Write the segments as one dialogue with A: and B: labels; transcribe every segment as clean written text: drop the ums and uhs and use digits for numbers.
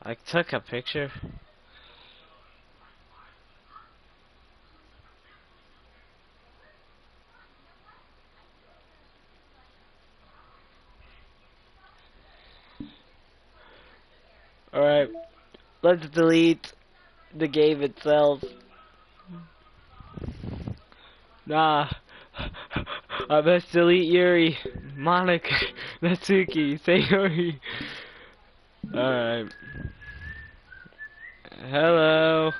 A: I took a picture. Alright, let's delete the game itself. Nah, I best delete Yuri, Monica, Natsuki, Sayori. Alright. Hello.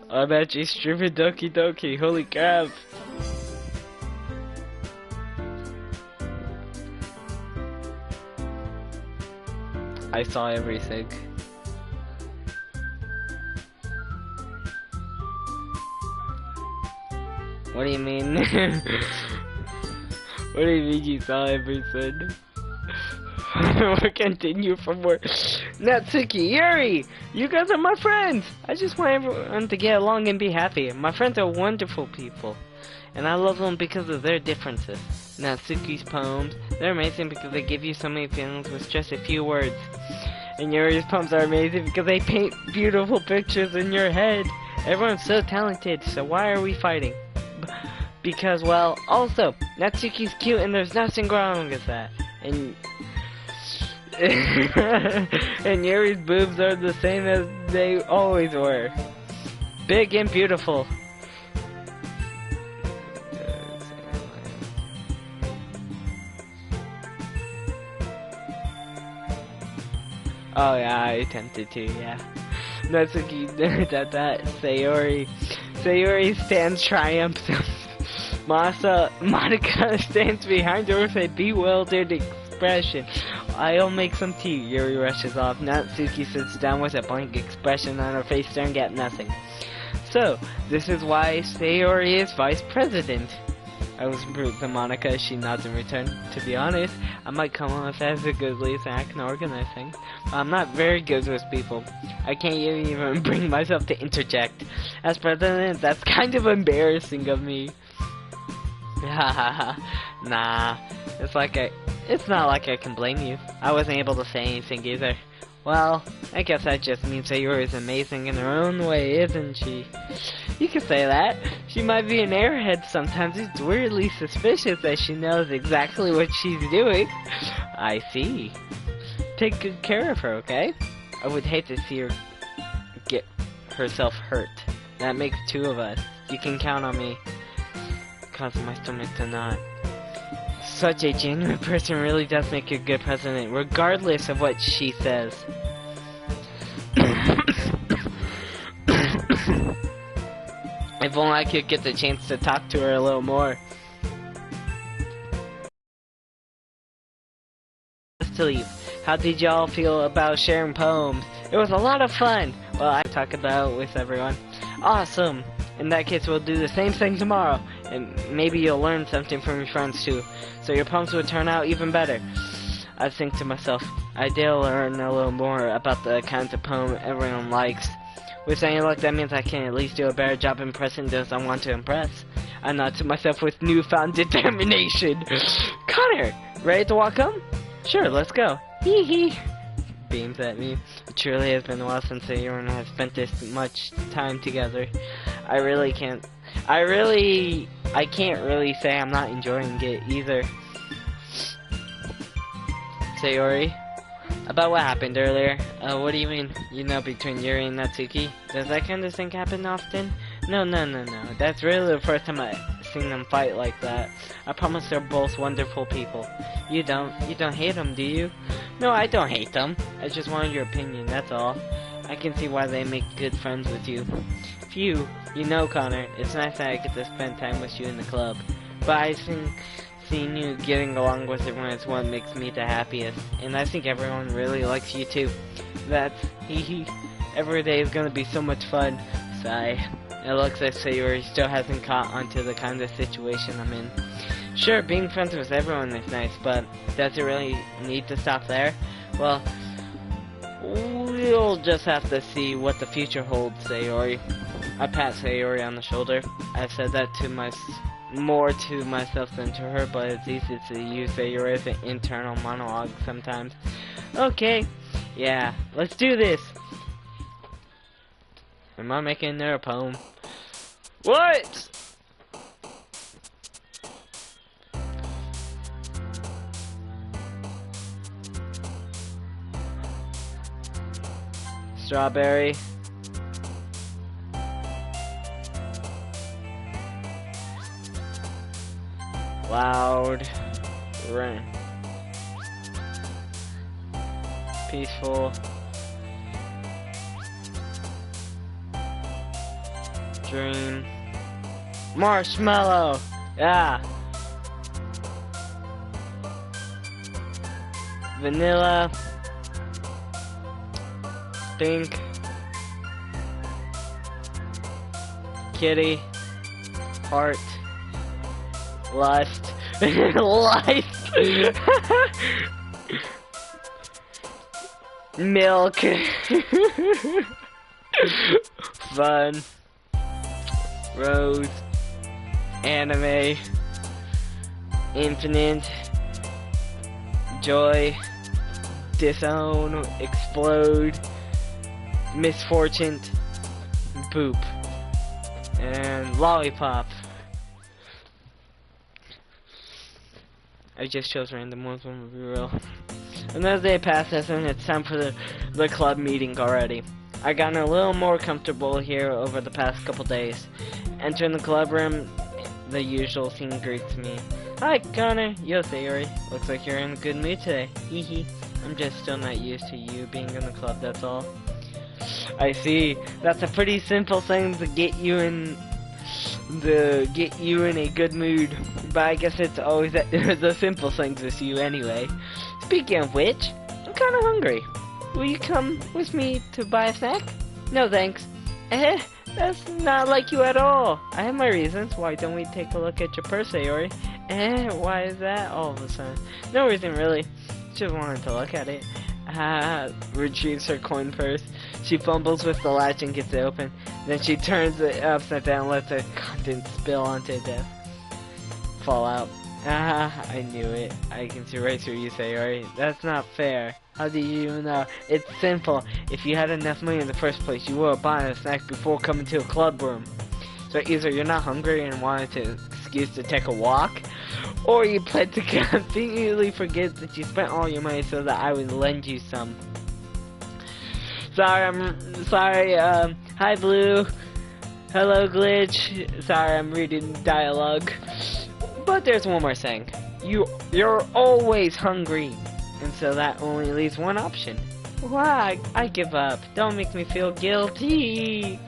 A: I'm actually streaming Doki Doki, holy crap. I saw everything. What do you mean? What do you mean you saw everything? We'll continue from where... Natsuki, Yuri! You guys are my friends! I just want everyone to get along and be happy. My friends are wonderful people. And I love them because of their differences. Natsuki's poems, they're amazing because they give you so many feelings with just a few words. And Yuri's poems are amazing because they paint beautiful pictures in your head. Everyone's so talented, so why are we fighting? Because, well, also, Natsuki's cute and there's nothing wrong with that. And... and Yuri's boobs are the same as they always were. Big and beautiful. Oh yeah, I attempted to, yeah. Natsuki that Sayori stands triumphs. Monica stands behind her with a bewildered expression. I'll make some tea. Yuri rushes off. Natsuki sits down with a blank expression on her face, staring at nothing. So, this is why Sayori is vice president. I was rude to Monica as she nods in return. To be honest, I might come off as a good lead and I can organize things. But I'm not very good with people. I can't even bring myself to interject. As president, that's kind of embarrassing of me. Nah, it's not like I can blame you. I wasn't able to say anything either. Well, I guess that just means Sayori is amazing in her own way, isn't she? You could say that. She might be an airhead sometimes. It's weirdly suspicious that she knows exactly what she's doing. I see. Take good care of her, okay? I would hate to see her get herself hurt. That makes two of us. You can count on me. Cause my stomach to knot. Such a genuine person really does make a good president, regardless of what she says. If only I could get the chance to talk to her a little more. Just to leave. How did y'all feel about sharing poems? It was a lot of fun. Well, I talk about it with everyone. Awesome. In that case, we'll do the same thing tomorrow. And maybe you'll learn something from your friends too. So your poems will turn out even better. I think to myself, I did learn a little more about the kinds of poem everyone likes. With any luck, that means I can at least do a better job impressing those I want to impress. I nod to myself with newfound determination. Connor, ready to walk home? Sure, let's go. Hee hee. Beams at me. It truly has been a while since you and I have spent this much time together. I can't really say I'm not enjoying it either. Sayori, about what happened earlier. What do you mean? You know, between Yuri and Natsuki? Does that kind of thing happen often? No. That's really the first time I've seen them fight like that. I promise they're both wonderful people. You don't hate them, do you? No, I don't hate them. I just wanted your opinion, that's all. I can see why they make good friends with you. Phew, you know, Connor, it's nice that I get to spend time with you in the club. But I think seeing you getting along with everyone is what makes me the happiest. And I think everyone really likes you too. That's hee. Every day is gonna be so much fun. Sigh. It looks like Sayori still hasn't caught onto the kind of situation I'm in. Sure, being friends with everyone is nice, but does it really need to stop there? Well, we'll just have to see what the future holds, Sayori. I pat Sayori on the shoulder. I've said that to more to myself than to her, but it's easy to use Sayori as an internal monologue sometimes. Okay, yeah, let's do this. Am I making there a poem? What? Strawberry. Loud. Rain. Peaceful. Dream. Marshmallow. Yeah. Vanilla. Pink. Kitty. Heart. Lust. Life. Milk. Fun. Rose. Anime. Infinite. Joy. Disown. Explode. Misfortune. Poop. And lollipop. I just chose random ones, I'm gonna be real. Another day passes and it's time for the club meeting already. I gotten a little more comfortable here over the past couple days. Entering the club room, the usual scene greets me. Hi, Connor. Yo, Sayori. Looks like you're in a good mood today. Hehe. I'm just still not used to you being in the club, that's all. I see. That's a pretty simple thing to get you in a good mood. But I guess it's always the simple things with you anyway. Speaking of which, I'm kind of hungry. Will you come with me to buy a snack? No thanks. That's not like you at all. I have my reasons. Why don't we take a look at your purse, Sayori? Why is that all of a sudden? No reason really. Just wanted to look at it. Retrieves her coin purse. She fumbles with the latch and gets it open. Then she turns it upside down and lets the contents spill onto the desk. Fall out. I knew it. I can see right through you, Sayori. That's not fair. How do you even know? It's simple. If you had enough money in the first place, you would have bought a snack before coming to a club room. So either you're not hungry and wanted to excuse to take a walk, or you plan to completely forget that you spent all your money so that I would lend you some. Sorry, hi Blue. Hello Glitch. Sorry, I'm reading dialogue. But there's one more thing. You're always hungry. And so that only leaves one option. Why? I give up. Don't make me feel guilty.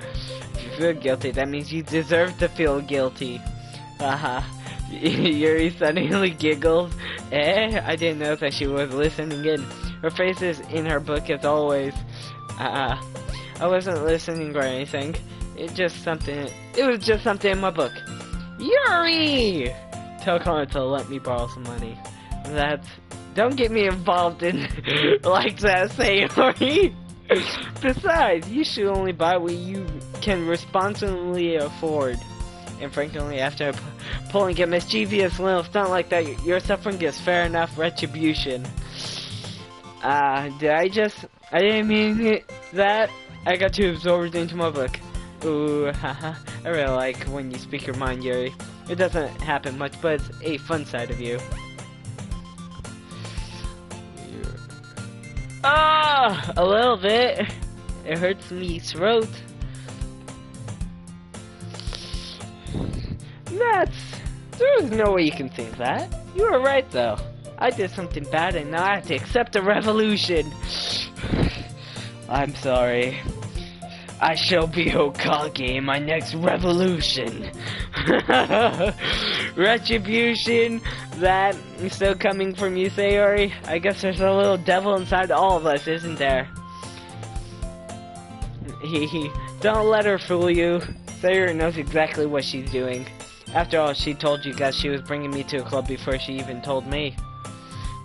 A: If you feel guilty, that means you deserve to feel guilty. Haha. Yuri suddenly giggles. I didn't know that she was listening in. Her face is in her book as always. I wasn't listening or anything. It was just something in my book. Yuri! Tell Connor to let me borrow some money. Don't get me involved in like that, Sayori. Besides, you should only buy what you can responsibly afford. And frankly, after pulling a mischievous little stunt like that, your suffering is fair enough retribution. I didn't mean that. I got too absorbed into my book. Ooh, haha. I really like when you speak your mind, Yuri. It doesn't happen much, but it's a fun side of you. Ah, a little bit. It hurts me throat. There's no way you can think that. You were right though. I did something bad and now I have to accept the revolution. I'm sorry. I shall be Hokage in my next revolution. Retribution, that is still coming from you, Sayori. I guess there's a little devil inside all of us, isn't there? Don't let her fool you. Sayori knows exactly what she's doing. After all, she told you guys she was bringing me to a club before she even told me.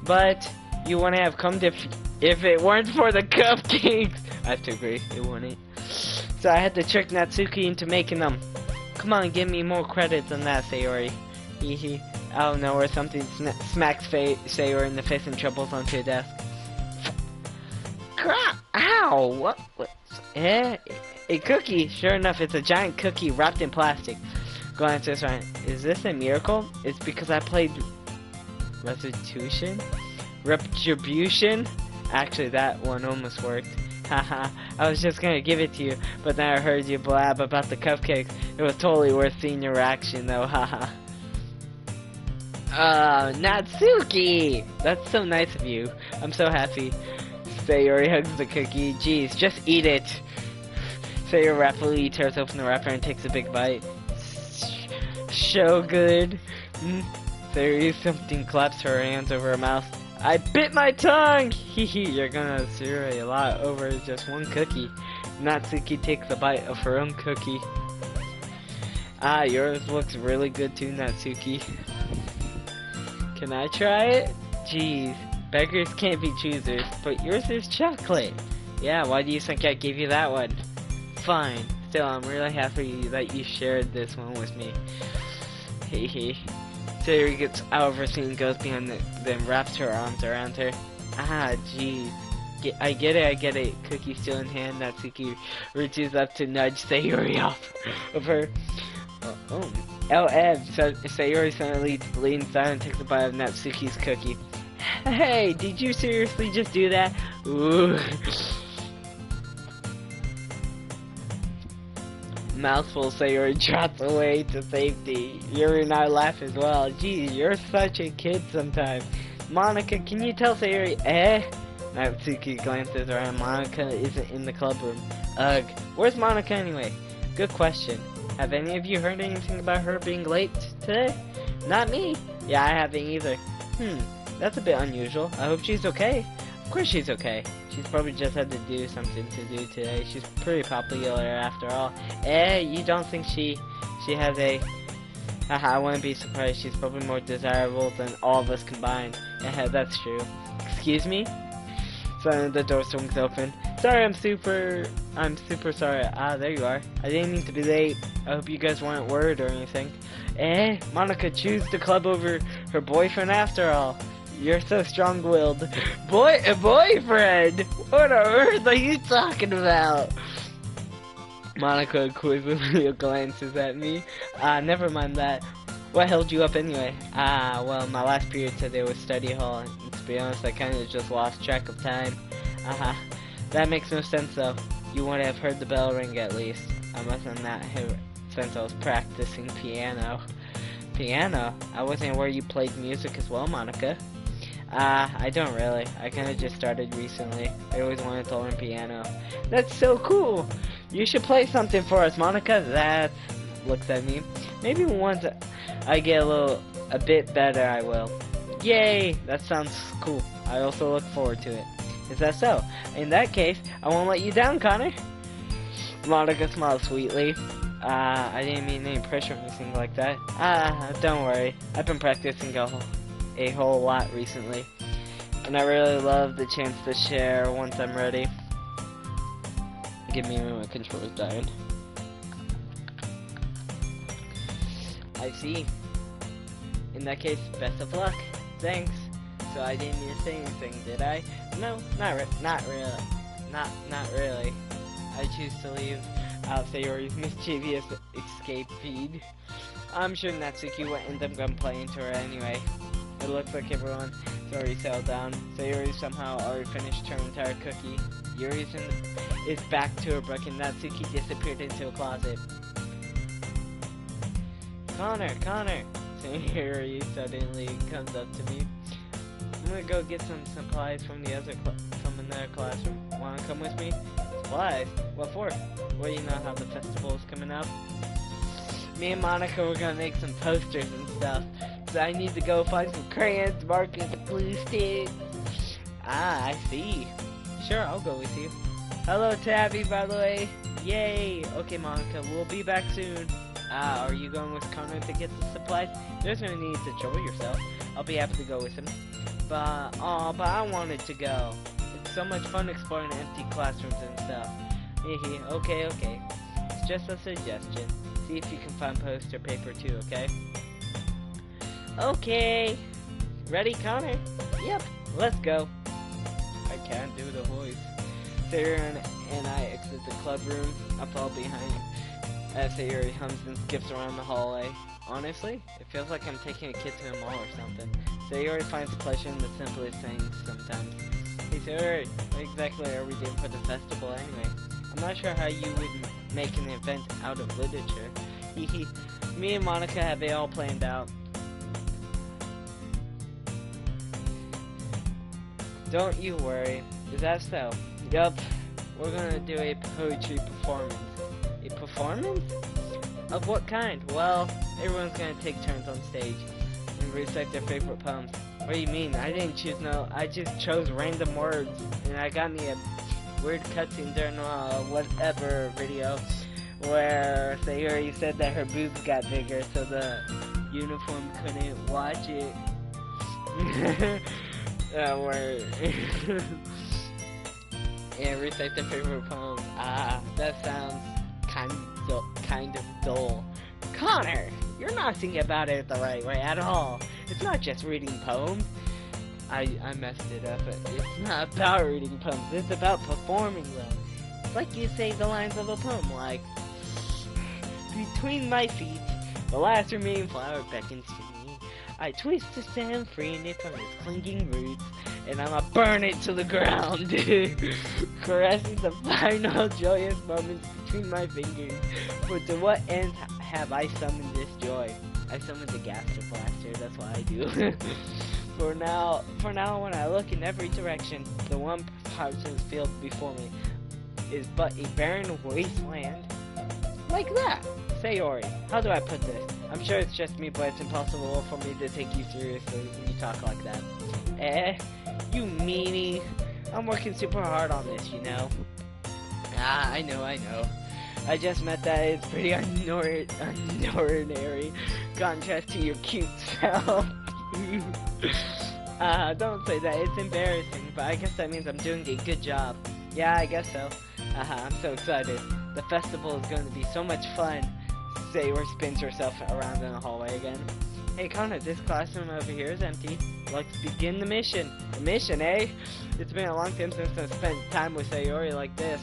A: But you wouldn't have come if it weren't for the cupcakes. I have to agree, it wouldn't. So I had to trick Natsuki into making them. Come on, give me more credit than that, Sayori. Hee hee. Out of nowhere, something smacks Sayori in the face and troubles onto a desk. Crap! Ow! What? Eh? A cookie? Sure enough, it's a giant cookie wrapped in plastic. Glances around. Is this a miracle? It's because I played Restitution? Retribution? Actually, that one almost worked. Haha, I was just gonna give it to you, but then I heard you blab about the cupcakes. It was totally worth seeing your reaction though, haha. Natsuki! That's so nice of you. I'm so happy. Sayori hugs the cookie. Jeez, just eat it. Sayori rapidly tears open the wrapper and takes a big bite. So good. Sayori something claps her hands over her mouth. I bit my tongue! Hehe, you're gonna Sayori a lot over just one cookie. Natsuki takes a bite of her own cookie. Ah, yours looks really good too, Natsuki. Can I try it? Jeez, beggars can't be choosers, but yours is chocolate. Yeah, why do you think I gave you that one? Fine. Still, I'm really happy that you shared this one with me. Hehe. Sayori gets out of her seat and goes behind then wraps her arms around her. Ah, jeez. I get it. Cookie still in hand, Natsuki reaches up to nudge Sayori off of her. LF, Sayori suddenly leans down and takes a bite of Natsuki's cookie. Hey, did you seriously just do that? Ooh. Mouthful, Sayori drops away to safety. Yuri and I laugh as well. Geez, you're such a kid sometimes. Monica, can you tell Sayori, eh? Natsuki glances around. Monica isn't in the club room. Ugh, where's Monica anyway? Good question. Have any of you heard anything about her being late today? Not me. Yeah, I haven't either. That's a bit unusual. I hope she's okay. Of course she's okay. She's probably just had to do something to do today. She's pretty popular after all. You don't think she has a... Haha, I wouldn't be surprised. She's probably more desirable than all of us combined. That's true. Excuse me? Suddenly the door swings open. Sorry, I'm super sorry. Ah, there you are. I didn't mean to be late. I hope you guys weren't worried or anything. Monica chose the club over her boyfriend after all. You're so strong-willed. A boyfriend? What on earth are you talking about? Monica quizzically glances at me. Never mind that. What held you up anyway? Well, my last period today was study hall, and to be honest, I kinda just lost track of time. That makes no sense though. You would have heard the bell ring at least. I must have not heard since I was practicing piano. Piano? I wasn't aware you played music as well, Monica. I don't really. I kinda just started recently. I always wanted to learn piano. That's so cool! You should play something for us, Monica. That looks at me. Maybe once I get a bit better, I will. Yay! That sounds cool. I also look forward to it. Is that so? In that case, I won't let you down, Connor. Monica smiles sweetly. I didn't mean any pressure or anything like that. Don't worry. I've been practicing a whole lot recently. And I really love the chance to share once I'm ready. Give me my controller's dying. I see. In that case, best of luck. Thanks. So I didn't mean to say anything, did I? No, not really. Not really. I choose to leave out Sayori's mischievous escape feed. I'm sure Natsuki will end up gunplaying to her anyway. It looks like everyone's already settled down. Sayori somehow already finished her entire cookie. Yuri's is back to her book and Natsuki disappeared into a closet. Connor! Sayori suddenly comes up to me. I'm gonna go get some supplies from another classroom. Wanna come with me? Supplies? What for? Well, you know how the festival is coming up. Me and Monica were gonna make some posters and stuff. So I need to go find some crayons, markers, and glue sticks. I see. Sure, I'll go with you. Hello, Tabby, by the way. Yay! Okay, Monica, we'll be back soon. Are you going with Connor to get the supplies? There's no need to trouble yourself. I'll be happy to go with him. But I wanted to go. It's so much fun exploring empty classrooms and stuff. Okay. It's just a suggestion. See if you can find poster paper too, okay? Okay. Ready, Connor? Yep. Let's go. I can't do the voice. Sayori and I exit the club room. I fall behind as Sayori hums and skips around the hallway. Honestly, it feels like I'm taking a kid to a mall or something. Sayori finds pleasure in the simplest things sometimes. Hey Sayori, what exactly are we doing for the festival anyway? I'm not sure how you would make an event out of literature. Hehe. Me and Monica have it all planned out. Don't you worry. Is that so? Yup. We're gonna do a poetry performance. A performance? Of what kind? Well, everyone's gonna take turns on stage and recite their favorite poems. What do you mean? I didn't choose no. I just chose random words, and I got me a weird cutscene during whatever video where Sayori said that her boobs got bigger, so the uniform couldn't watch it. Where and recite their favorite poem. Ah, that sounds kind of dull. Connor, you're not thinking about it the right way at all. It's not just reading poems. I messed it up. It's not about reading poems. It's about performing them. It's like you say the lines of a poem, like, between my feet, the last remaining flower beckons to me. I twist the stem, freeing it from its clinging roots, and I'ma burn it to the ground, caressing the final joyous moments between my fingers. For to what end have I summoned this joy? I summoned the Gaster Blaster, that's what I do. For now, when I look in every direction, the one Parsons field before me is but a barren wasteland. Like that! Sayori, how do I put this? I'm sure it's just me, but it's impossible for me to take you seriously when you talk like that. You meanie. I'm working super hard on this, you know. Ah, I know. I just meant that it's pretty unordinary contrast to your cute self. Don't say that, it's embarrassing, but I guess that means I'm doing a good job. Yeah, I guess so. I'm so excited. The festival is going to be so much fun. Sayori spins herself around in the hallway again. Hey Connor, this classroom over here is empty. Let's begin the mission. The mission, eh? It's been a long time since I've spent time with Sayori like this.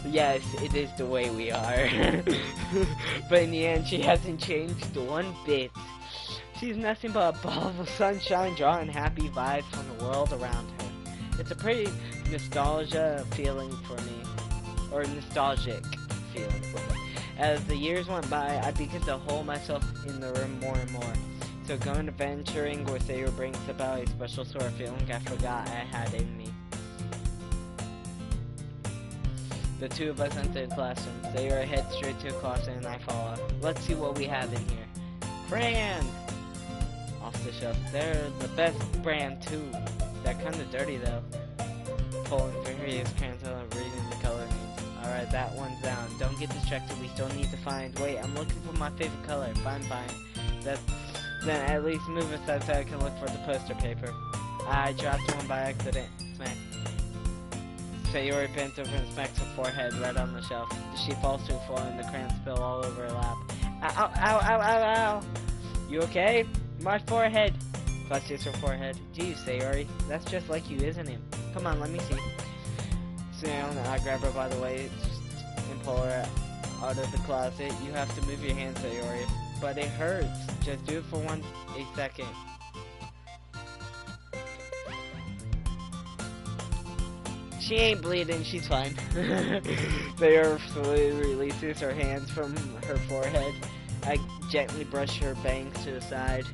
A: Yes, it is the way we are. But in the end, she hasn't changed one bit. She's nothing but a ball of sunshine drawing happy vibes from the world around her. It's a pretty nostalgia feeling for me. Or nostalgic feeling for me. As the years went by, I began to hold myself in the room more and more. So going adventuring with Sayori brings about a special sort of feeling I forgot I had in me. The two of us enter the classroom. Sayori heads straight to a closet and I follow. Let's see what we have in here. Crayon! Off the shelf. They're the best brand too. They're kinda dirty though. Pulling various crayons out and reading the color names. Alright, that one's down. Don't get distracted, we still need to find. Wait, I'm looking for my favorite color. Fine. Then at least move aside so I can look for the poster paper. I dropped one by accident. Smack. Sayori bent over and smacks her forehead right on the shelf. She falls to the floor and the crayons spill all over her lap. Ow. You okay? My forehead. Clutches her forehead. Geez, Sayori, that's just like you, isn't it? Come on, let me see. So I grab her by the waist and pull her out of the closet. You have to move your hands, Sayori. But it hurts. Just do it for a second. She ain't bleeding, she's fine. Sayori slowly releases her hands from her forehead. I gently brush her bangs to the side.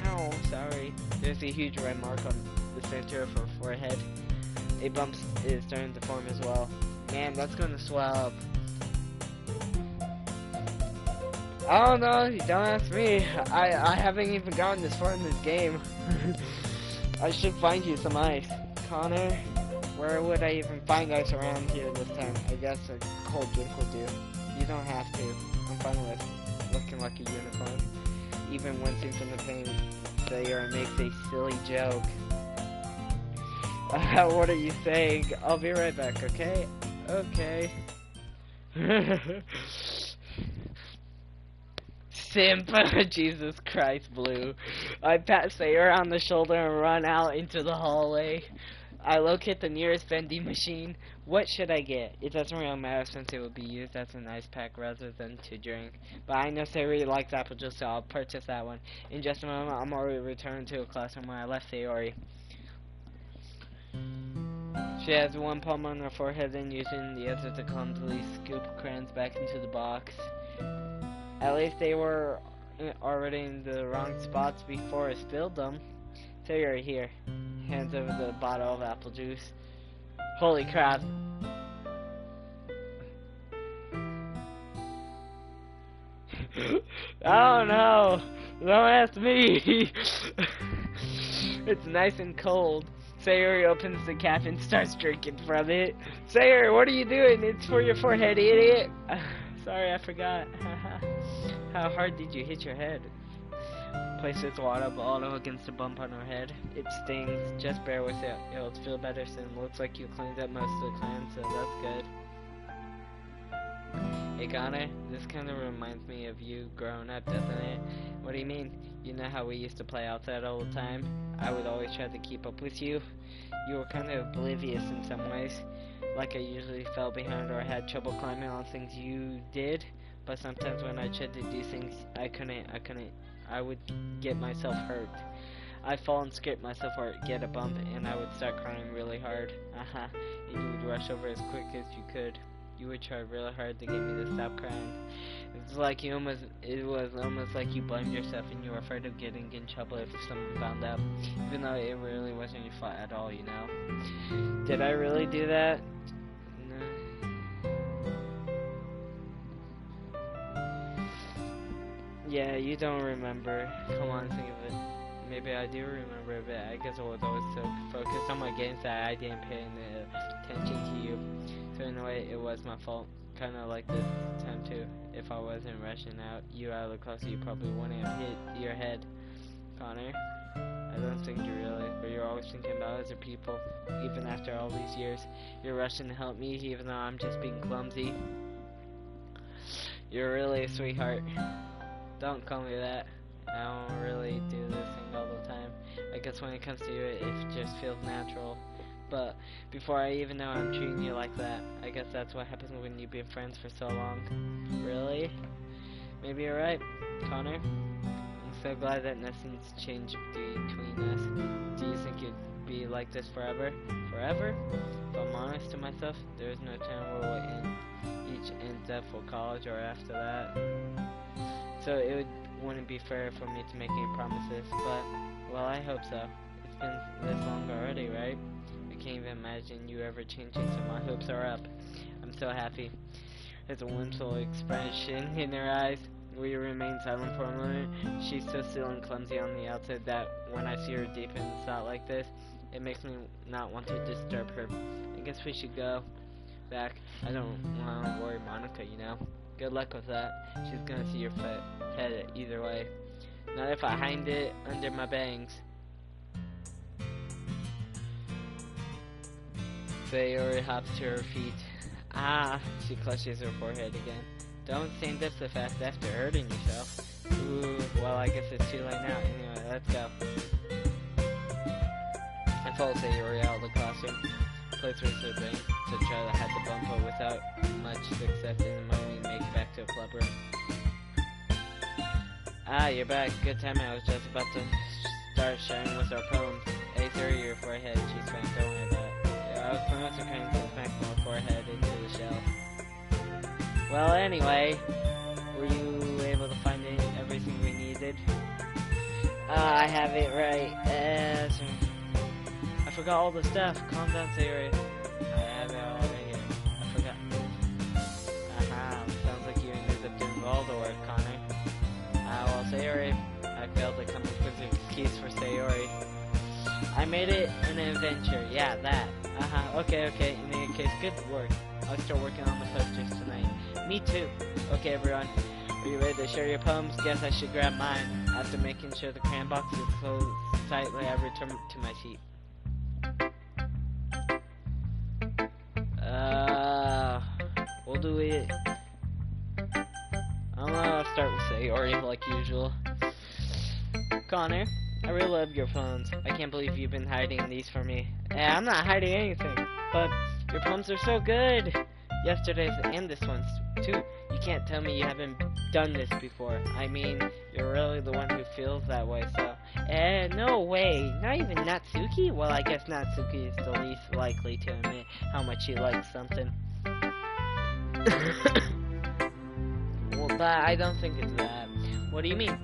A: Ow, sorry. There's a huge red mark on the center of her forehead. A bump is starting to form as well. Man, that's gonna swell up. I don't know, don't ask me. I haven't even gotten this far in this game. I should find you some ice. Connor, where would I even find ice around here this time? I guess a cold drink will do. You don't have to. I'm fine with looking like a unicorn. Even wincing from the pain, Sayori makes a silly joke. What are you saying? I'll be right back, okay? Okay. simp. Jesus Christ, Blue. I pat Sayer on the shoulder and run out into the hallway. I locate the nearest vending machine. What should I get? It doesn't really matter since it will be used as an ice pack rather than to drink. But I know Sayori likes apple juice, so I'll purchase that one. In just a moment, I'm already returned to a classroom where I left Sayori. She has one palm on her forehead and using the other to clumsily scoop crayons back into the box. At least they were already in the wrong spots before I spilled them. Sayori, here. Hands over the bottle of apple juice. Holy crap. Oh no! Don't ask me! It's nice and cold. Sayori opens the cap and starts drinking from it. Sayori, what are you doing? It's for your forehead, idiot! Sorry, I forgot. How hard did you hit your head? Place its water bottle against the bump on her head. It stings. Just bear with it. It'll feel better soon. Looks like you cleaned up most of the crayons, so that's good. Hey Connor, this kind of reminds me of you growing up, doesn't it? What do you mean? You know how we used to play outside all the time? I would always try to keep up with you. You were kind of oblivious in some ways. Like I usually fell behind or had trouble climbing on things you did. But sometimes when I tried to do things I couldn't. I would get myself hurt. I'd fall and scrape myself or get a bump, and I would start crying really hard. And you would rush over as quick as you could. You would try really hard to get me to stop crying. It was almost like you blamed yourself and you were afraid of getting in trouble if someone found out. Even though it really wasn't your fault at all, you know. Did I really do that? Yeah, you don't remember. Come on, think of it. Maybe I do remember, but I guess I was always so focused on my games that I didn't pay any attention to you. So in a way, it was my fault. Kinda like this time too. If I wasn't rushing you out of the class, you probably wouldn't have hit your head. Connor, I don't think you realize, but you're always thinking about other people. Even after all these years, you're rushing to help me, even though I'm just being clumsy. You're really a sweetheart. Don't call me that. I don't really do this thing all the time. I guess when it comes to you, it just feels natural. But before I even know I'm treating you like that, I guess that's what happens when you've been friends for so long. Really? Maybe you're right, Connor. I'm so glad that nothing's changed between us. Do you think it'd be like this forever? Forever? If I'm honest to myself, there is no time where each ends up for college or after that. So wouldn't be fair for me to make any promises, but, well, I hope so. It's been this long already, right? I can't even imagine you ever changing, so my hopes are up. I'm so happy. There's a whimsical expression in her eyes. We remain silent for a moment. She's so still and clumsy on the outside that when I see her deep in thought like this, it makes me not want to disturb her. I guess we should go back. I don't want to worry Monica, you know. Good luck with that. She's gonna see your head either way. Not if I hide it under my bangs. Sayori hops to her feet. Ah, she clutches her forehead again. Don't stand up so fast after hurting yourself. Ooh, well I guess it's too late now. Anyway, let's go. I follow Sayori out of the classroom. Place where her brain to try to hide the bump, but without much success in the moment we make it back to a club room. Ah, you're back. Good timing. I was just about to start sharing with our poems. Hey, Sayori, your forehead. She's fine. Don't worry about it. Yeah, I was playing with her crayons and smacked my forehead into the shelf. Well, anyway, were you able to find everything we needed? I have it right. I forgot all the stuff. Calm down, Sayori. I have it all right here. I forgot. Aha, sounds like you ended up doing all the work, Connor. Well, Sayori, I failed to come up with an excuse for Sayori. I made it an adventure. Yeah, that. Okay. In any case, good work. I'll start working on the posters tonight. Me too. Okay, everyone. Are you ready to share your poems? Guess I should grab mine. After making sure the crayon box is closed tightly, I return to my seat. We'll do it. I'm gonna start start with Sayori like usual. Connor, I really love your poems. I can't believe you've been hiding these from me. I'm not hiding anything, but your poems are so good. Yesterday's and this one's too. You can't tell me you haven't done this before. I mean, you're really the one who feels that way, so. No way. Not even Natsuki? Well, I guess Natsuki is the least likely to admit how much she likes something. Well, but I don't think it's that. What do you mean?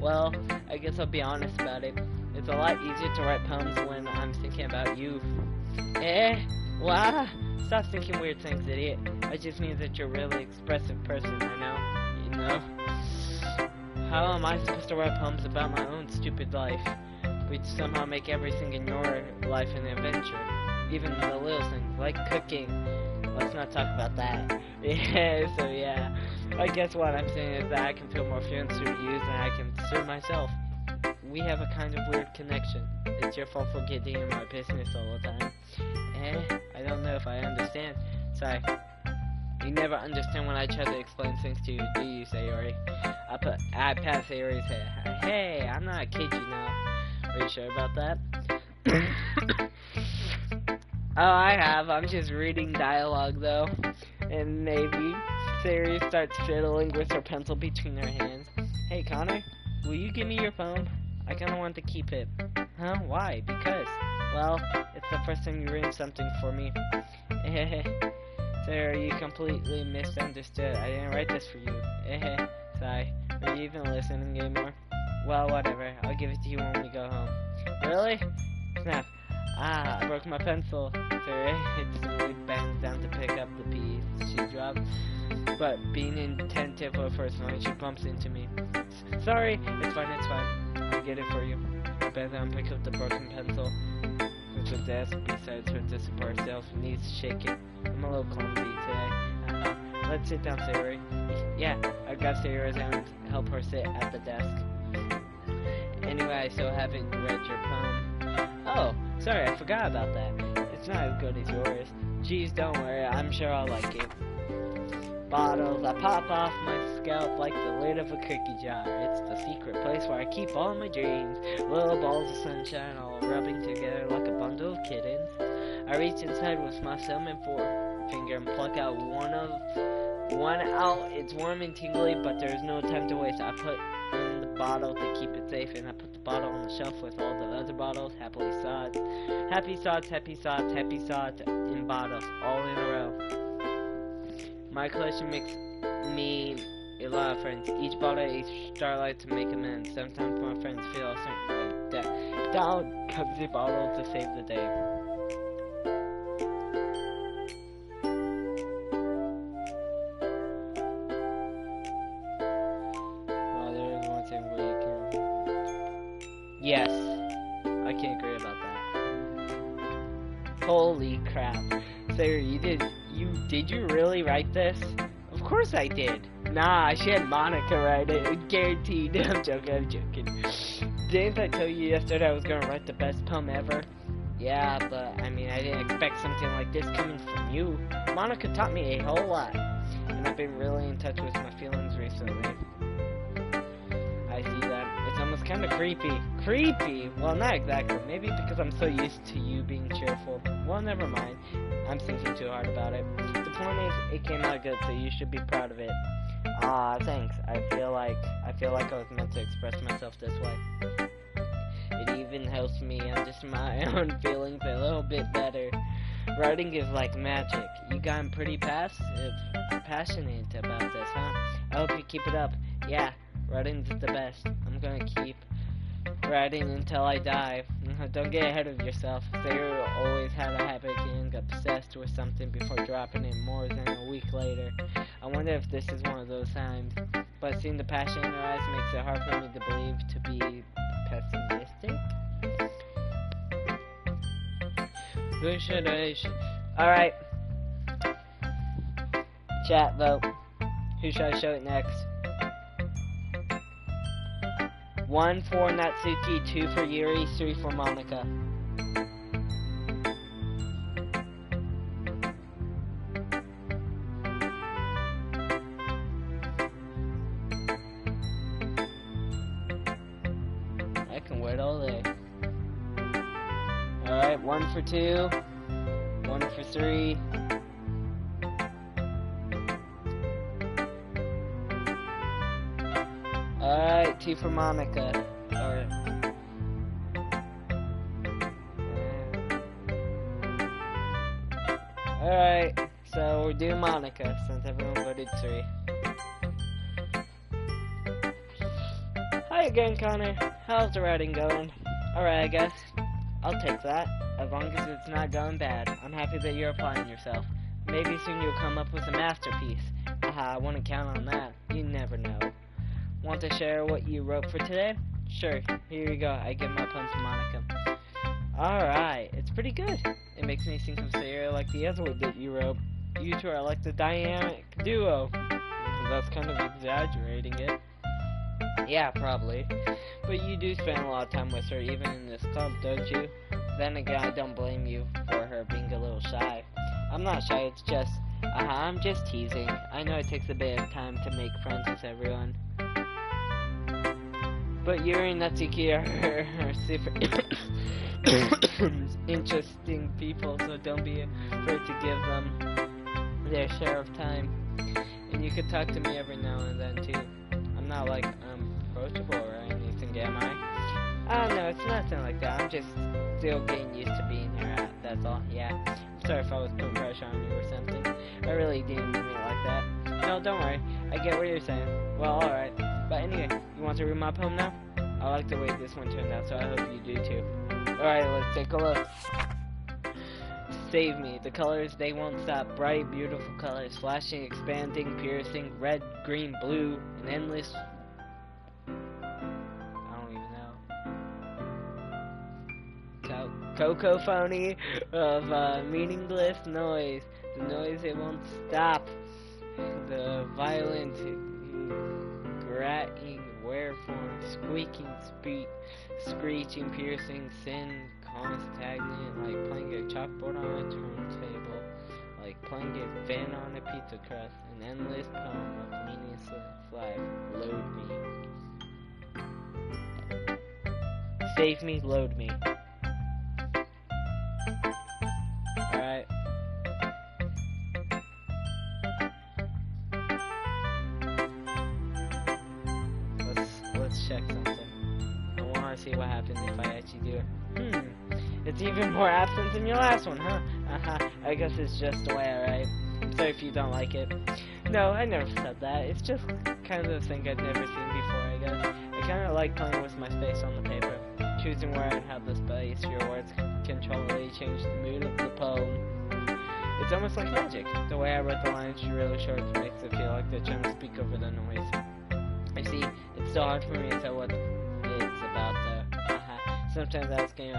A: Well, I guess I'll be honest about it. It's a lot easier to write poems when I'm thinking about you. Well, stop thinking weird things, idiot. I just mean that you're a really expressive person, I know. You know? How am I supposed to write poems about my own stupid life, which somehow make everything in your life an adventure? Even the little things, like cooking. Let's not talk about that. Yeah. I guess what I'm saying is that I can feel more feelings through you than I can through myself. We have a kind of weird connection. It's your fault for getting in my business all the time. I don't know if I understand. Sorry. You never understand when I try to explain things to you, do you, Sayori? I pat Sayori's head. Hey, I'm not a kid, you know. Are you sure about that? Oh, I have. I'm just reading dialogue, though. And maybe Sayori starts fiddling with her pencil between her hands. Hey, Connor, will you give me your phone? I kind of want to keep it. Huh? Why? Because, well, it's the first time you written something for me. Sayori, you completely misunderstood. I didn't write this for you. Sorry. Are you even listening anymore? Well, whatever. I'll give it to you when we go home. Really? Snap. I broke my pencil. Sayori instantly bends down to pick up the piece she dropped. But being inattentive for the first line, she bumps into me. Sorry, it's fine. I'll get it for you. I bend down, pick up the broken pencil. With the desk besides her to support herself, knees shaking. I'm a little clumsy today. Let's sit down, Sayori. Yeah, I got Sayori's hand and help her sit at the desk. Anyway, I still haven't read your poem. Oh, sorry, I forgot about that. It's not as good as yours. Jeez, don't worry, I'm sure I'll like it. Bottles, I pop off my scalp like the lid of a cookie jar. It's the secret place where I keep all my dreams. Little balls of sunshine all rubbing together like a bundle of kittens. I reach inside with my thumb and forefinger and pluck out one out. It's warm and tingly, but there's no time to waste. I put in the bottle to keep it safe, and I put the bottle on the shelf with all the other bottles. Happy thoughts, in bottles, all in a row. My collection makes me a lot of friends. Each bottle each starlight to make amends. Sometimes my friends feel a certain way. Down comes the bottle to save the day. Well, there is one thing where you can... Yes, I can't agree about that. Holy crap. Sarah, did you really write this? Of course I did. Nah, she had Monica write it. Guaranteed. I'm joking. Didn't I tell you yesterday I was gonna write the best poem ever? Yeah, but I mean, I didn't expect something like this coming from you. Monica taught me a whole lot. And I've been really in touch with my feelings recently. I see that. It's almost kind of creepy. Creepy? Well, not exactly. Maybe because I'm so used to you being cheerful. Well, never mind. I'm thinking too hard about it. The point is, it came out good, so you should be proud of it. Thanks. I feel like I was meant to express myself this way. It even helps me understand my own feelings a little bit better. Writing is like magic. You gotten pretty passionate about this, huh? I hope you keep it up. Yeah, writing's the best. I'm gonna keep writing until I die. Don't get ahead of yourself. Sarah always had a habit of getting obsessed with something before dropping it more than a week later. I wonder if this is one of those times. But seeing the passion in her eyes makes it hard for me to believe to be pessimistic. Who should I? Alright. Chat vote. Who should I show it next? 1 for Natsuki, 2 for Yuri, 3 for Monica. wait all day. Alright, 1 for 2. 1 for 3. Alright, 2 for Monica. Alright, so we're doing Monica since everyone voted 3. Hi again, Connor. How's the writing going? Alright, I guess. I'll take that, as long as it's not going bad. I'm happy that you're applying yourself. Maybe soon you'll come up with a masterpiece. Haha, I wouldn't count on that. You never know. Want to share what you wrote for today? Sure, here you go. I give my poem to Monica. Alright, it's pretty good. It makes me think of Sarah like the other one that you wrote. You two are like the dynamic duo. That's kind of exaggerating it. Yeah, probably. But you do spend a lot of time with her, even in this club, don't you? Then again, I don't blame you for her being a little shy. I'm not shy, it's just, I'm just teasing. I know it takes a bit of time to make friends with everyone. But Yuri and Natsuki are super interesting people, so don't be afraid to give them their share of time. And you could talk to me every now and then, too. I'm not, like, approachable or anything, am I? No, it's nothing like that. I'm just still getting used to being here, that's all. Yeah. Sorry if I was putting pressure on you or something. I really didn't mean it like that. No, don't worry. I get what you're saying. Well, alright. But anyway, you want to read my poem now? I like the way this one turned out, so I hope you do too. Alright, let's take a look. Save me. The colors, they won't stop. Bright, beautiful colors. Flashing, expanding, piercing. Red, green, blue. An endless... I don't even know. Cacophony of meaningless noise. The noise, it won't stop. The violent, grating, wherefore, squeaking, screeching, piercing, sin, calm, stagnant, like playing a chalkboard on a turntable, like playing a fan on a pizza crust, an endless poem of meaningless life. Load me. Save me, load me. Alright. Let's check something. I want to see what happens if I actually do it. It's even more absent than your last one, huh? I guess it's just the way I write. I'm sorry if you don't like it. No, I never said that. It's just kind of a thing I've never seen before, I guess. I kind of like playing with my space on the paper. Choosing where and how the space, your words controllably change the mood of the poem. It's almost like magic. The way I wrote the lines really short makes it feel like they're trying to speak over the noise. I see, it's so hard for me to tell what it's about, though. Sometimes asking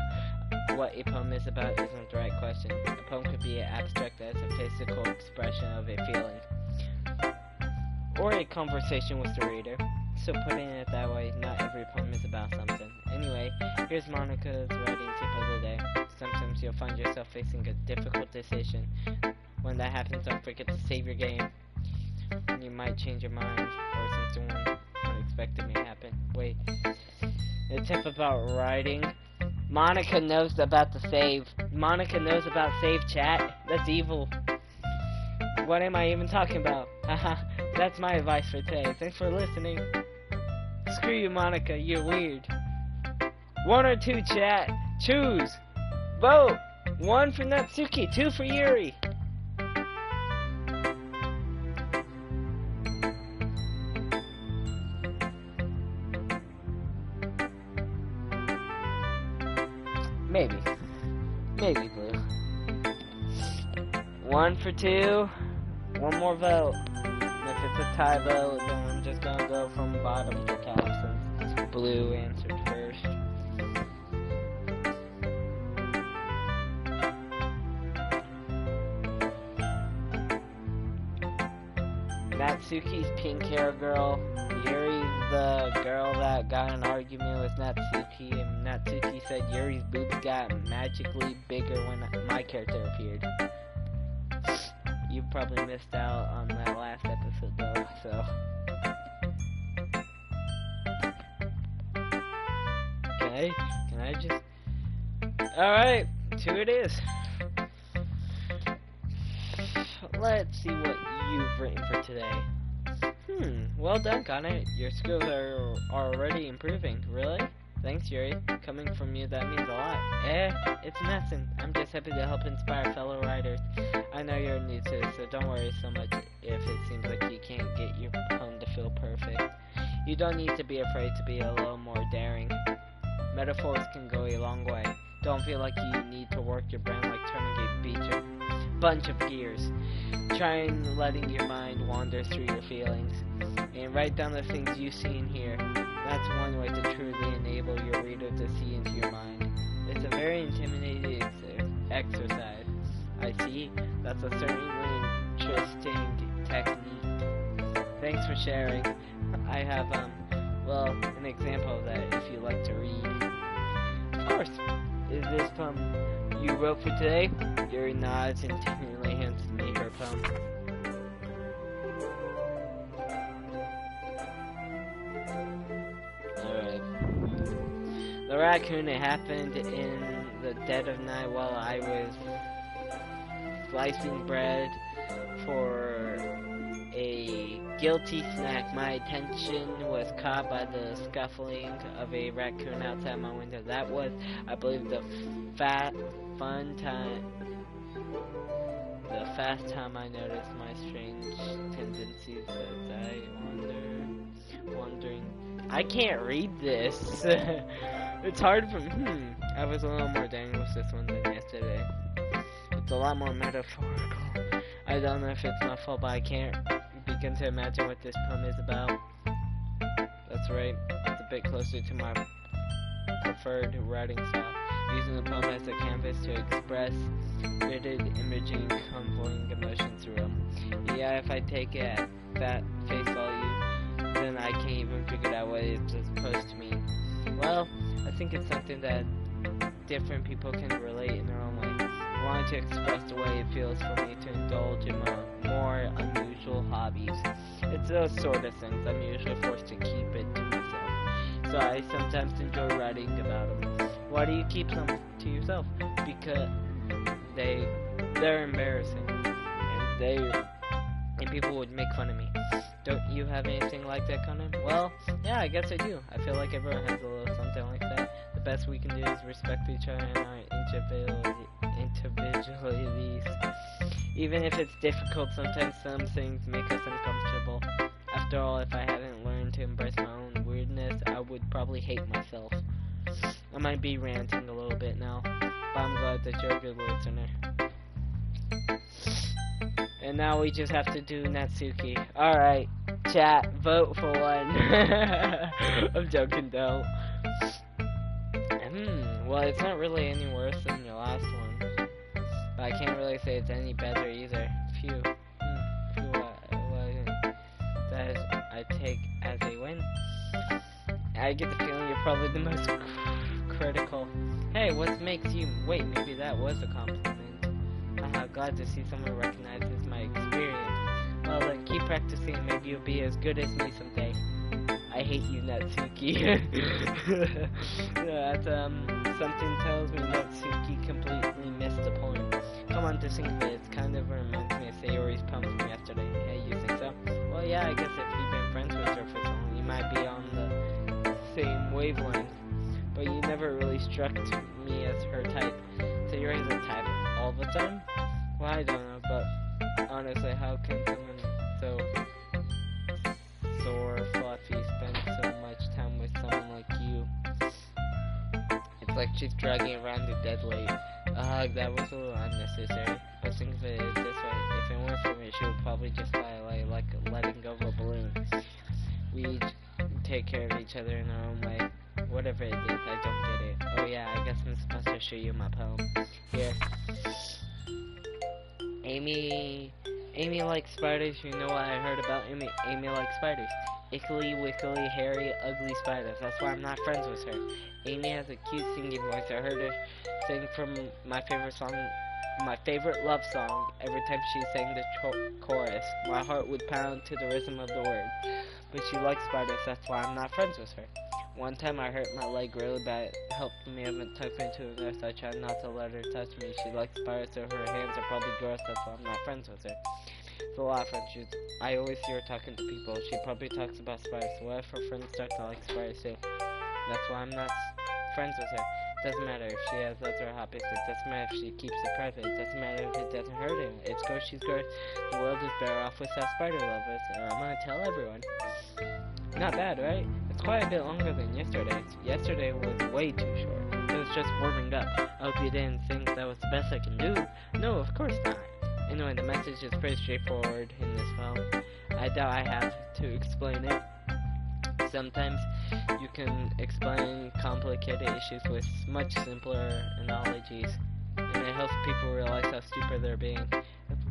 A: what a poem is about isn't the right question. A poem could be as abstract as a physical expression of a feeling, or a conversation with the reader. So putting it that way, not every poem is about something. Anyway, here's Monica's writing tip of the day. Sometimes you'll find yourself facing a difficult decision. When that happens, don't forget to save your game. You might change your mind, or something unexpected may happen. Wait, a tip about writing. Monica knows about the save. Monica knows about save chat. That's evil. What am I even talking about? Haha, that's my advice for today. Thanks for listening. Screw you, Monica. You're weird. 1 or 2, chat. Choose. Vote. 1 for Natsuki, 2 for Yuri. Maybe. Maybe blue. 1 for 2. 1 more vote. And if it's a tie vote, then I'm just gonna go from bottom to top since blue answered first. Natsuki's pink hair girl. Yuri's the girl that got an argument with Natsuki, and Natsuki said Yuri's boobs got magically bigger when my character appeared. You probably missed out on that last episode though, so. Can Okay, can I just... Alright, 2 it is. Let's see what you've written for today. Well done, Connor. Your skills are already improving. Really? Thanks, Yuri. Coming from you, that means a lot. It's nothing. I'm just happy to help inspire fellow riders. I know you're new to this, so don't worry so much if it seems like you can't get your poem to feel perfect. You don't need to be afraid to be a little more daring. Metaphors can go a long way. Don't feel like you need to work your brain like turning a bunch of gears. Try letting your mind wander through your feelings and write down the things you see and hear. That's one way to truly enable your reader to see into your mind. It's a very intimidating exercise. I see. That's a certainly interesting technique. Thanks for sharing. I have, well, an example of that if you like to read. Of course. Is this poem you wrote for today? Yuri nods and tenderly hands me her poem. Alright. The raccoon, it happened in the dead of night while I was slicing bread for a guilty snack. My attention was caught by the scuffling of a raccoon outside my window. That was, I believe, the fast time I noticed my strange tendencies as I wandering. I can't read this. It's hard for I was a little more daring with this one than yesterday. It's a lot more metaphorical. I don't know if it's my fault, but I can't begin to imagine what this poem is about. That's right, it's a bit closer to my preferred writing style, using the poem as a canvas to express vivid imaging, convoying emotions through them. Yeah, if I take it at that face value, then I can't even figure out what it's supposed to mean. Well, I think it's something that different people can relate in their own way. I wanted to express the way it feels for me to indulge in my more unusual hobbies. It's those sort of things I'm usually forced to keep it to myself. So I sometimes enjoy writing about them. Why do you keep them to yourself? Because they're embarrassing, and people would make fun of me. Don't you have anything like that, Conan? Well, yeah, I guess I do. I feel like everyone has a little something like that. The best we can do is respect each other and our individualities. Even if it's difficult, sometimes some things make us uncomfortable. After all, if I hadn't learned to embrace my own weirdness, I would probably hate myself. I might be ranting a little bit now, but I'm glad that you're a good listener. And now we just have to do Natsuki. Alright, chat, vote for one. I'm joking, don't. Well, it's not really any worse than your last one. But I can't really say it's any better either. Phew. That is, I take as a win. I get the feeling you're probably the most critical. Hey, what makes you... Wait, maybe that was a compliment. Glad to see someone recognizes my experience. Well, then keep practicing. Maybe you'll be as good as me someday. I hate you, Natsuki. That, something tells me Natsuki completely missed the point. Come on to think of it, it kind of reminds me of Sayori's poem from yesterday. Hey, you think so? Well, yeah, I guess if you've been friends with her for so long, you might be on the same wavelength. But you never really struck me as her type. Sayori's a type all the time? Well, I don't know, but honestly, how can someone so sore, fluffy spend so much time with someone like you? It's like she's dragging around the dead weight. That was a little unnecessary. But think of it this way, if it weren't for me, she would probably just die like letting go of a balloon. We take care of each other in our own way. Whatever it is, I don't get it. Oh yeah, I guess I'm supposed to show you my poem. Here. Amy likes spiders. You know what I heard about Amy? Amy likes spiders. Ickly, wickly, hairy, ugly spiders. That's why I'm not friends with her. Amy has a cute singing voice. I heard her sing from my favorite song, my favorite love song. Every time she sang the chorus, my heart would pound to the rhythm of the word. But she likes spiders. That's why I'm not friends with her. One time I hurt my leg really bad. It helped me and took me to a nurse. I tried not to let her touch me. She likes spiders, so her hands are probably gross. That's why I'm not friends with her. It's a lot of friends. I always see her talking to people. She probably talks about spiders. What if her friends start to like spiders too? That's why I'm not friends with her. Doesn't matter if she has other hobbies. It doesn't matter if she keeps it private. It doesn't matter if it doesn't hurt her. It's gross. She's gross. The world is better off without spider lovers. I'm gonna tell everyone. Not bad, right? It's quite a bit longer than yesterday. Yesterday was way too short. It was just warming up. I hope you didn't think that was the best I can do. No, of course not. Anyway, the message is pretty straightforward in this film. I doubt I have to explain it. Sometimes you can explain complicated issues with much simpler analogies, and it helps people realize how stupid they're being.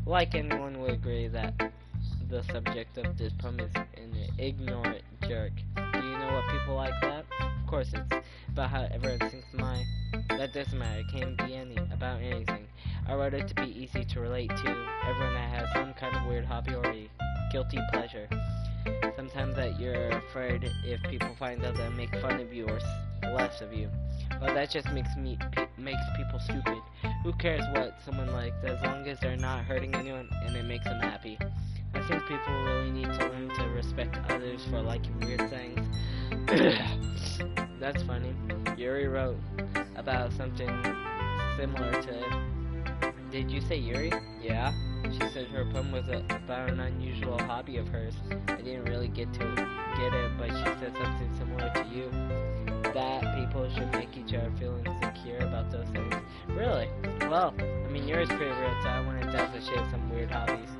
A: Like anyone would agree that the subject of this poem is an ignorant jerk. Do you know what people like that? Of course, it's about how everyone thinks mine. That doesn't matter. It can be about anything. I wrote it to be easy to relate to everyone that has some kind of weird hobby or a guilty pleasure. Sometimes that you're afraid if people find out they'll make fun of you or less of you. Well, that just makes people stupid. Who cares what someone likes as long as they're not hurting anyone and it makes them happy. I think people really need to learn to respect others for liking weird things. That's funny. Yuri wrote about something similar to... Did you say Yuri? Yeah. She said her poem was about an unusual hobby of hers. I didn't really get it, but she said something similar to you. That people should make each other feel insecure about those things. Really? Well, I mean, Yuri's pretty weird, so I wanted to she has some weird hobbies.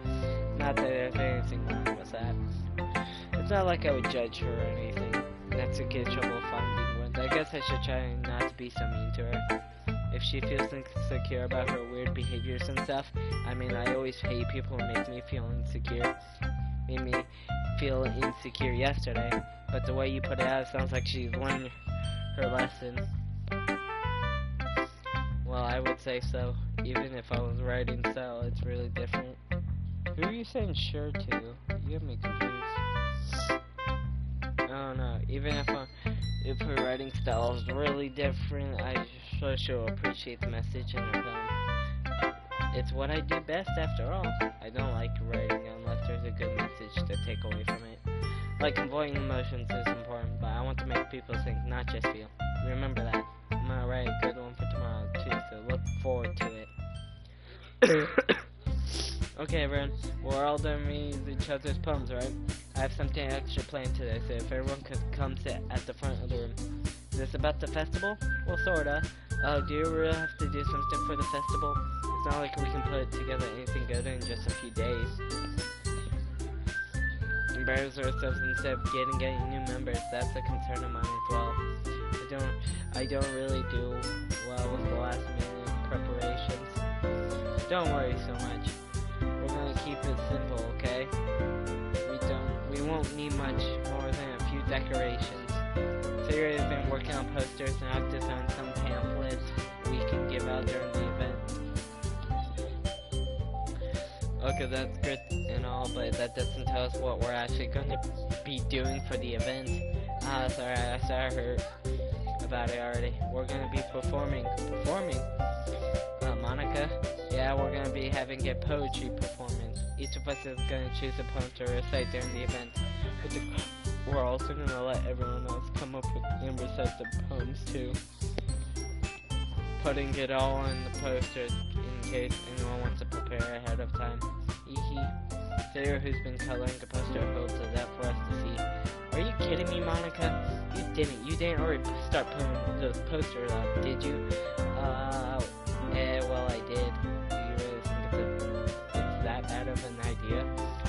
A: Not that there's anything wrong with that. It's not like I would judge her or anything. That's a kid's trouble finding ones. I guess I should try not to be so mean to her. If she feels insecure about her weird behaviors and stuff, I mean, I always hate people who make me feel insecure. Made me feel insecure yesterday, but the way you put it out, it sounds like she's learned her lesson. Well, I would say so. Even if I was writing style, it's really different. Who are you saying sure to? You have me confused. I don't know. Even if her writing style is really different, I sure she'll appreciate the message in her film. It's what I do best after all. I don't like writing unless there's a good message to take away from it. Like conveying emotions is important, but I want to make people think, not just feel. Remember that. I'm gonna write a good one for tomorrow too, so look forward to it. Okay, everyone, we're all done reading each other's poems, right? I have something extra planned today, so if everyone could come sit at the front of the room. Is this about the festival? Well, sorta. Do you really have to do something for the festival? It's not like we can put together anything good in just a few days. Embarrass ourselves instead of getting new members. That's a concern of mine as well. I don't really do well with the last minute preparations. Don't worry so much. We're gonna keep it simple, okay? We won't need much more than a few decorations. Sarah has been working on posters and I've designed some pamphlets we can give out during the event. Okay, that's good and all, but that doesn't tell us what we're actually going to be doing for the event. Sorry, I heard about it already. We're going to be performing. Performing? Monica? Yeah, we're going to be having a poetry performance. Each of us is going to choose a poem to recite during the event. But we're also going to let everyone else come up with and recite the poems too. Putting it all on the posters in case anyone wants to prepare ahead of time. Sarah, who's been coloring the poster, holds it up for us to see. Are you kidding me, Monica? You didn't already start putting those posters up, did you? Well, I did. Do you really think it's that bad of an idea?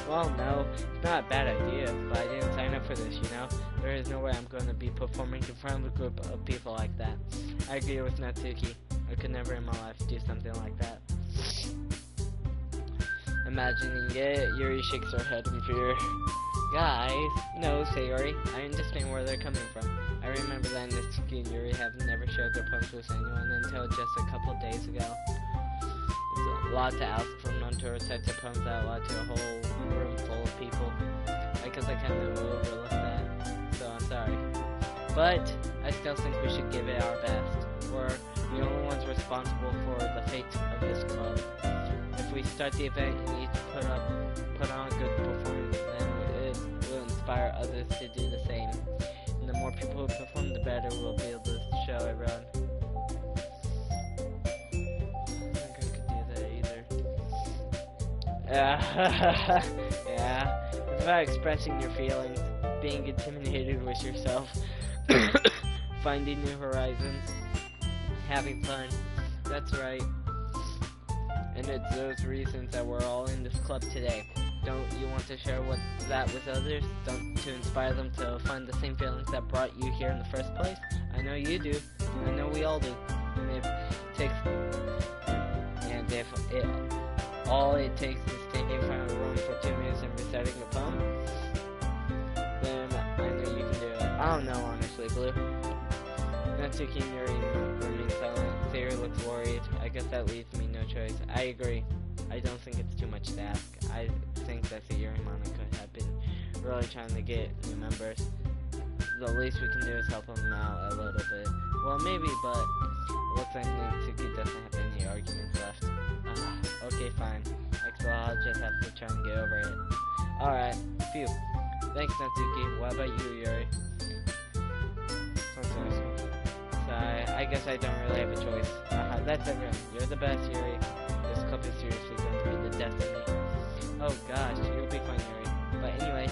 A: Well, no, it's not a bad idea, but I didn't sign up for this, you know? There is no way I'm going to be performing in front of a group of people like that. I agree with Natsuki. I could never in my life do something like that. Imagining it, Yuri shakes her head in fear. Guys, no, Sayori. I understand where they're coming from. I remember that Natsuki and Yuri have never shared their poems with anyone until just a couple days ago. It's a lot to ask from them to recite their poems out loud to a whole room full of people. I guess I kind of overlooked that, so I'm sorry. But I still think we should give it our best. We're the only ones responsible for the fate of this club. If we start the event and each put on a good performance, then it will inspire others to do the same. And the more people who perform, the better we'll be able to show everyone. I don't think I could do that either. Yeah, it's about expressing your feelings, being intimidated with yourself, finding new horizons, having fun. That's right. And it's those reasons that we're all in this club today. Don't you want to share that with others? To inspire them to find the same feelings that brought you here in the first place? I know you do. I know we all do. And if all it takes is standing in front of a room for 2 minutes and reciting a poem, then I know you can do it. I don't know, honestly, Blue. Natsuki and Yuri remain silent. Sayori looks worried. I guess that leaves me no choice. I agree. I don't think it's too much to ask. I think that Sayori and Monica have been really trying to get new members. The least we can do is help them out a little bit. Well, maybe, but it looks like Natsuki doesn't have any arguments left. Okay, fine. So I'll just have to try and get over it. Alright, phew. Thanks, Natsuki. What about you, Yuri? I guess I don't really have a choice. That's everyone. You're the best, Yuri. This club is seriously going to be the death of me. Oh gosh, you'll be fine, Yuri. But anyway,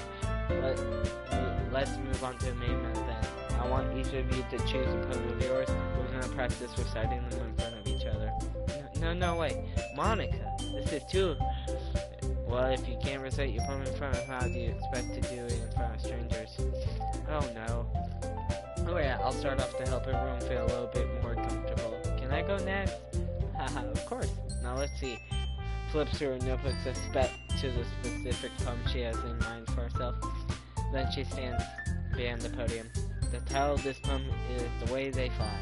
A: let's move on to the main event. I want each of you to choose a poem of yours. We're going to practice reciting them in front of each other. No, wait. Monica, this is too... Well, if you can't recite your poem in front of how do you expect to do it in front of strangers? Oh no. Oh yeah, I'll start off to help everyone feel a little bit more comfortable. Can I go next? Haha, of course. Now let's see. Flips through her notebook to the specific poem she has in mind for herself. Then she stands behind the podium. The title of this poem is The Way They Fly.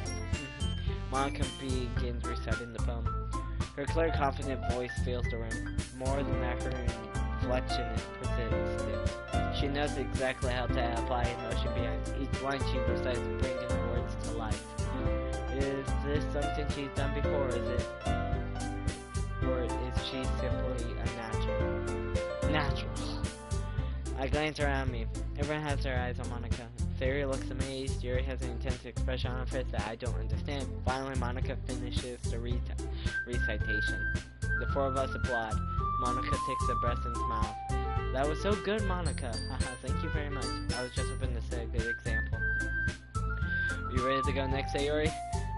A: Monica begins reciting the poem. Her clear, confident voice fills the room. More than that, her inflection is persistent. She knows exactly how to apply emotion behind each line she recites, bringing the words to life. Is this something she's done before, or is she simply a natural? I glance around me. Everyone has their eyes on Monica. Sayori looks amazed. Yuri has an intense expression on her face that I don't understand. Finally, Monica finishes the recitation. The four of us applaud. Monica takes a breath and smiles. That was so good, Monica. Haha, thank you very much. I was just hoping to set a good example. Are you ready to go next, Sayori?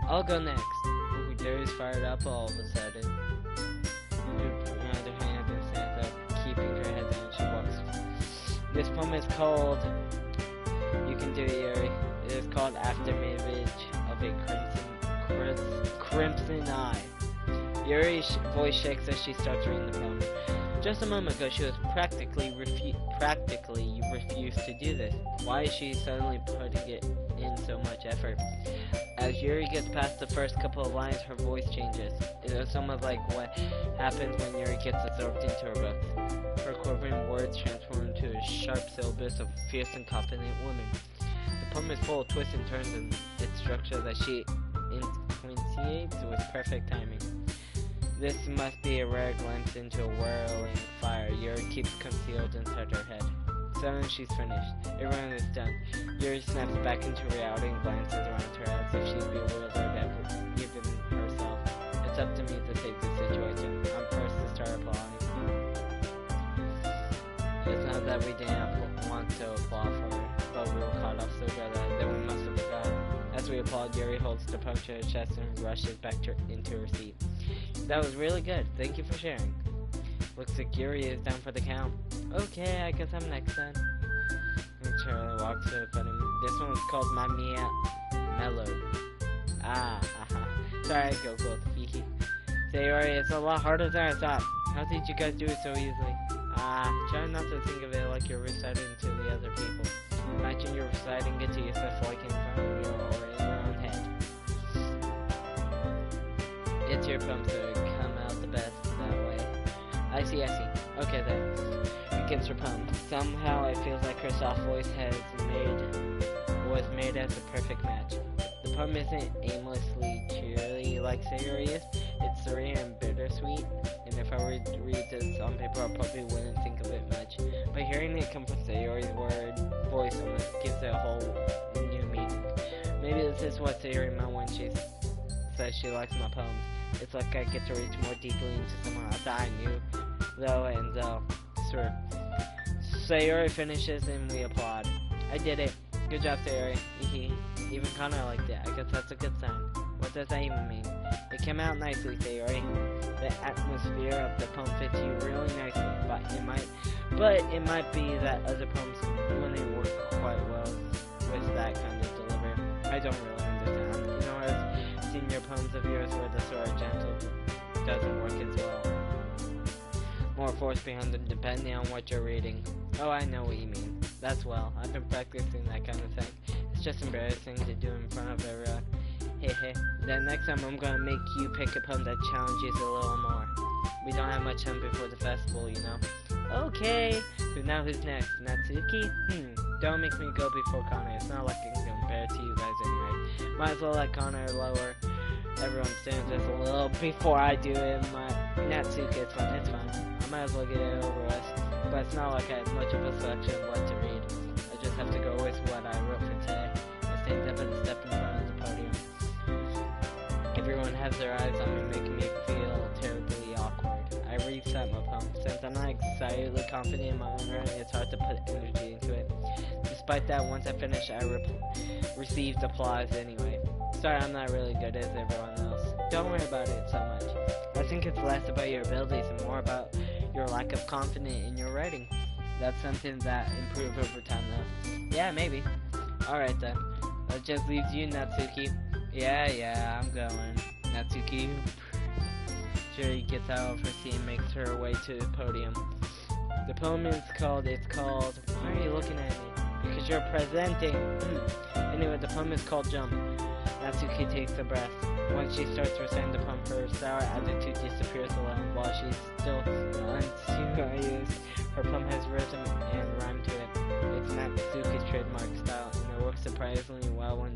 A: I'll go next. Ooh, Yuri's fired up all of a sudden. Behind her hand and stands up, keeping her head down. She walks. This poem is called... You can do it, Yuri. It is called Afterimage of a Crimson Eye. Yuri's voice shakes as she starts reading the poem. Just a moment ago, she was practically refused to do this. Why is she suddenly putting it in so much effort? As Yuri gets past the first couple of lines, her voice changes. It is almost like what happens when Yuri gets absorbed into her books. Her quivering words transform into a sharp syllabus of fierce and confident woman. The poem is full of twists and turns in its structure that she enunciates with perfect timing. This must be a rare glimpse into a whirling fire Yuri keeps concealed inside her head. Suddenly she's finished. Everyone is done. Yuri snaps back into reality and glances around her as if she's bewildered even herself. It's up to me to save the situation. I'm first to start applauding. It's not that we didn't want to applaud for her, but we were caught off so good that we must have forgotten. As we applaud, Yuri holds the poem to her chest and rushes back into her seat. That was really good. Thank you for sharing. Looks like Yuri is down for the count. Okay, I guess I'm next then. And Charlie walks to the podium. This one was called My Mia Mellowed. Sorry, I go gold. Sayori, it's a lot harder than I thought. How did you guys do it so easily? Try not to think of it like you're reciting to the other people. Imagine you're reciting it to yourself like in front of you or in your own head. It's your poem, so it come out the best that way. I see. Okay then. Begins her poem. Somehow it feels like her soft voice was made as a perfect match. The poem isn't aimlessly cheery like Sayori is. It's surreal and bittersweet, and if I were to read this on paper, I probably wouldn't think of it much. But hearing it come from Sayori's voice almost gives it a whole new meaning. Maybe this is what Sayori meant when she says she likes my poems. It's like I get to reach more deeply into someone else I knew, though, and sure. Sayori finishes and we applaud. I did it. Good job, Sayori. Even Connor liked it. I guess that's a good sign. What does that even mean? It came out nicely, Sayori. The atmosphere of the poem fits you really nicely, but it might be that other poems wouldn't work quite well with that kind of delivery. I don't really understand. You know, I've seen your poems of yours where the sort of gentle doesn't work as well. More force behind them depending on what you're reading. Oh, I know what you mean. That's well. I've been practicing that kind of thing. It's just embarrassing to do in front of everyone. Hey. Then next time I'm gonna make you pick a poem that challenges a little more. We don't have much time before the festival, you know. Okay. But now who's next? Natsuki? Don't make me go before Connor. It's not like I can compare to you guys anyway. Might as well let Connor lower everyone stands just a little before I do it. My Natsuki, it's fine. I might as well get it over with. But it's not like I have much of a selection of what to read. I just have to go with what I wrote for today. I stand up and step in front of the podium. Everyone has their eyes on me, making me feel terribly awkward. I reset my poem. Since I'm not excitedly confident in my own writing, it's hard to put energy into it. Despite that, once I finished, I received applause anyway. Sorry, I'm not really good as everyone else. Don't worry about it so much. I think it's less about your abilities and more about your lack of confidence in your writing. That's something that improves over time, though. Yeah, maybe. Alright then. That just leaves you, Natsuki. Yeah, I'm going. Natsuki. Jerry gets out of her seat and makes her way to the podium. The poem is called, why are you looking at me? Because you're presenting. Anyway, the poem is called Jump. Natsuki takes a breath. Once she starts reciting the poem, her sour attitude disappears alone. While she's still unserious, her poem has rhythm and rhyme to it. It's Natsuki's trademark style, and it works surprisingly well when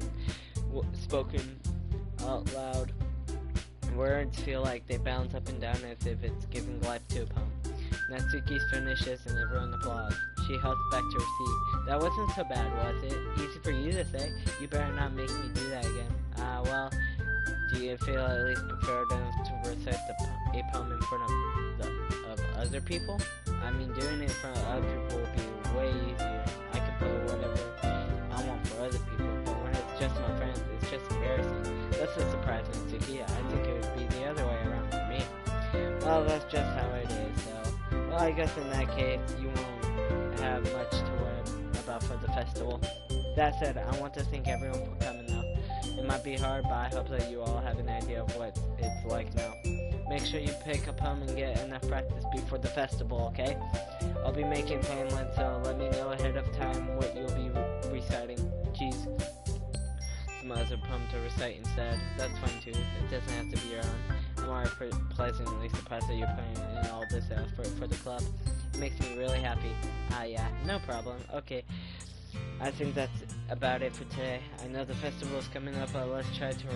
A: spoken out loud. Words feel like they bounce up and down as if it's giving life to a poem. Natsuki finishes and everyone applauds. She hops back to her seat. That wasn't so bad, was it? Easy for you to say. You better not make me do that again. Well, do you feel at least prepared enough to recite a poem in front of other people? I mean, doing it in front of other people will be way easier. I can put whatever I want for other people, but when it's just my friends, it's just embarrassing. That's a surprise, Natsuki. I think it would be the other way around for me. Well, that's just how it is, so... Well, I guess in that case, you won't have much to worry about for the festival. That said, I want to thank everyone for coming out. It might be hard, but I hope that you all have an idea of what it's like now. Make sure you pick a poem and get enough practice before the festival, okay? I'll be making pamphlets, so let me know ahead of time what you'll be reciting. Jeez. Some other poem to recite instead. That's fine too. It doesn't have to be your own. I'm already pleasantly surprised that you're putting in all this effort for the club. It makes me really happy. Yeah, no problem. Okay. I think that's about it for today. I know the festival's coming up, but let's try to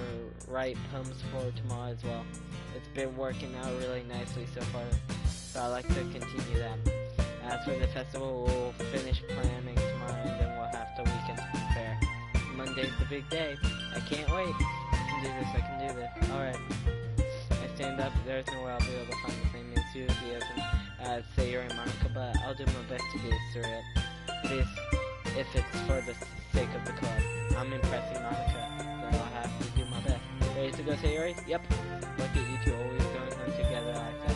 A: write poems for tomorrow as well. It's been working out really nicely so far, so I'd like to continue that. As for the festival, we'll finish planning tomorrow, and then we'll have the weekend to prepare. Monday's the big day. I can't wait. I can do this. Alright. I stand up. There's no way I'll be able to find the same enthusiasm as Sayori and Monica, but I'll do my best to get through it. If it's for the sake of the club. I'm impressing Monica, so I'll have to do my best. Ready to go, Sayori? Yep. Look at you two always going home together like that.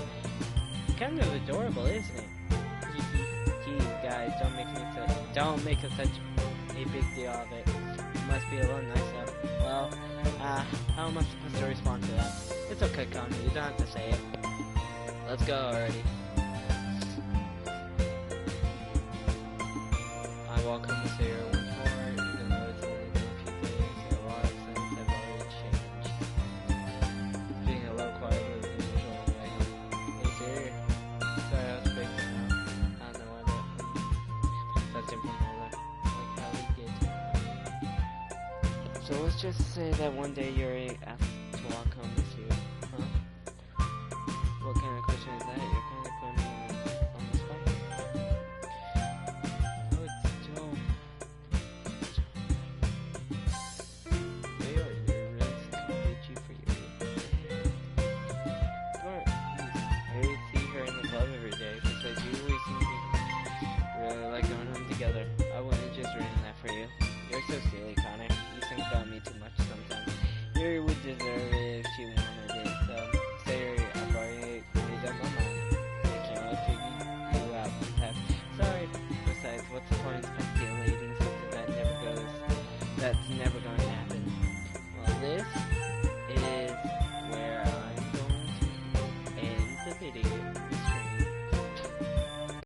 A: It's kind of adorable, isn't it? Geez, guys, don't make such a big deal of it. You must be a little nice though. Well, how am I supposed to respond to that? It's okay, Connor, you don't have to say it. Let's go already. I welcome to Sayori once more, even though it's only been a few days. A lot of things have already changed. It's being a little quieter than usual anyway. Hey Sayori. Sorry, I was speaking now. I don't know why that. That's in from like how we get. So let's just say that one day Yuri asked to walk